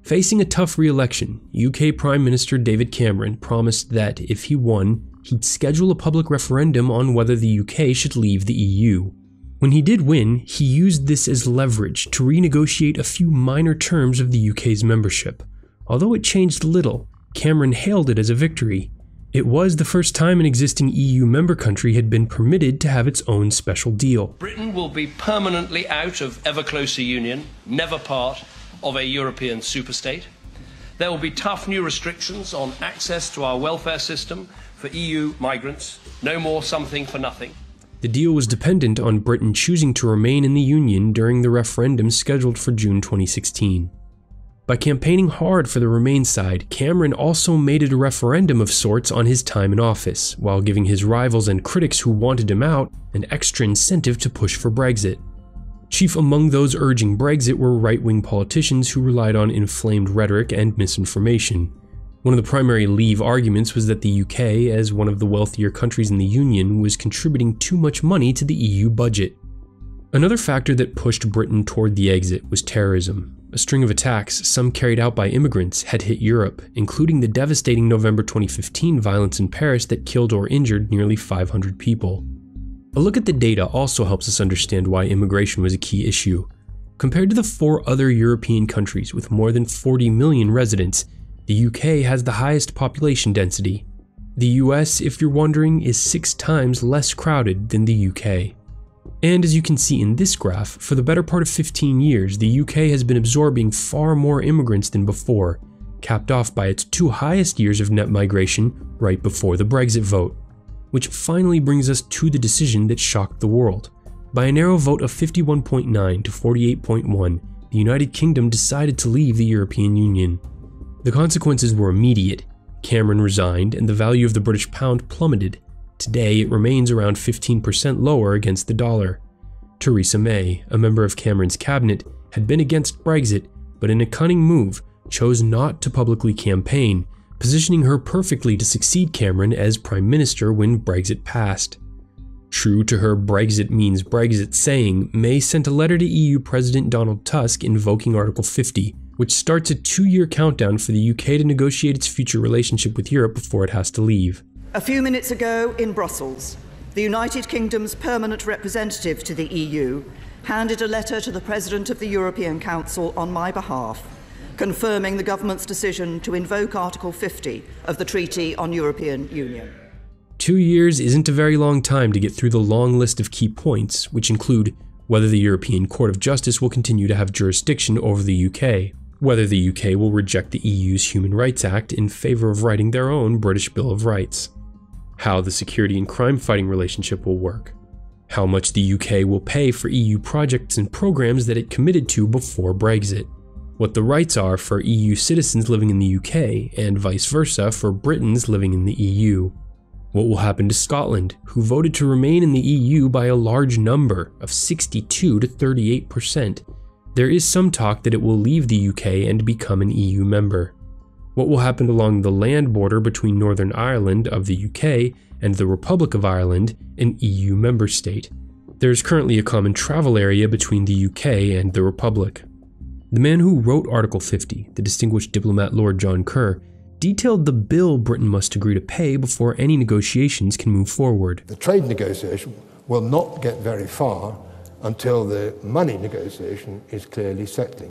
Facing a tough re-election, UK Prime Minister David Cameron promised that if he won, he'd schedule a public referendum on whether the UK should leave the EU. When he did win, he used this as leverage to renegotiate a few minor terms of the UK's membership. Although it changed little, Cameron hailed it as a victory. It was the first time an existing EU member country had been permitted to have its own special deal. Britain will be permanently out of ever closer union, never part of a European superstate. There will be tough new restrictions on access to our welfare system for EU migrants. No more something for nothing. The deal was dependent on Britain choosing to remain in the Union during the referendum scheduled for June 2016. By campaigning hard for the Remain side, Cameron also made it a referendum of sorts on his time in office, while giving his rivals and critics who wanted him out an extra incentive to push for Brexit. Chief among those urging Brexit were right-wing politicians who relied on inflamed rhetoric and misinformation. One of the primary Leave arguments was that the UK, as one of the wealthier countries in the Union, was contributing too much money to the EU budget. Another factor that pushed Britain toward the exit was terrorism. A string of attacks, some carried out by immigrants, had hit Europe, including the devastating November 2015 violence in Paris that killed or injured nearly 500 people. A look at the data also helps us understand why immigration was a key issue. Compared to the 4 other European countries with more than 40 million residents, the UK has the highest population density. The US, if you're wondering, is 6 times less crowded than the UK. And as you can see in this graph, for the better part of 15 years, the UK has been absorbing far more immigrants than before, capped off by its 2 highest years of net migration right before the Brexit vote. Which finally brings us to the decision that shocked the world. By a narrow vote of 51.9 to 48.1, the United Kingdom decided to leave the European Union. The consequences were immediate. Cameron resigned and the value of the British pound plummeted. Today, it remains around 15% lower against the dollar. Theresa May, a member of Cameron's cabinet, had been against Brexit, but in a cunning move, chose not to publicly campaign, positioning her perfectly to succeed Cameron as Prime Minister when Brexit passed. True to her Brexit means Brexit saying, May sent a letter to EU President Donald Tusk invoking Article 50, which starts a 2-year countdown for the UK to negotiate its future relationship with Europe before it has to leave. A few minutes ago in Brussels, the United Kingdom's permanent representative to the EU handed a letter to the President of the European Council on my behalf, confirming the government's decision to invoke Article 50 of the Treaty on European Union. 2 years isn't a very long time to get through the long list of key points, which include whether the European Court of Justice will continue to have jurisdiction over the UK, whether the UK will reject the EU's Human Rights Act in favor of writing their own British Bill of Rights, how the security and crime-fighting relationship will work, how much the UK will pay for EU projects and programs that it committed to before Brexit, what the rights are for EU citizens living in the UK and vice versa for Britons living in the EU, what will happen to Scotland, who voted to remain in the EU by a large number of 62 to 38%. There is some talk that it will leave the UK and become an EU member. What will happen along the land border between Northern Ireland of the UK and the Republic of Ireland, an EU member state? There is currently a common travel area between the UK and the Republic. The man who wrote Article 50, the distinguished diplomat Lord John Kerr, detailed the bill Britain must agree to pay before any negotiations can move forward. The trade negotiation will not get very far until the money negotiation is clearly settling.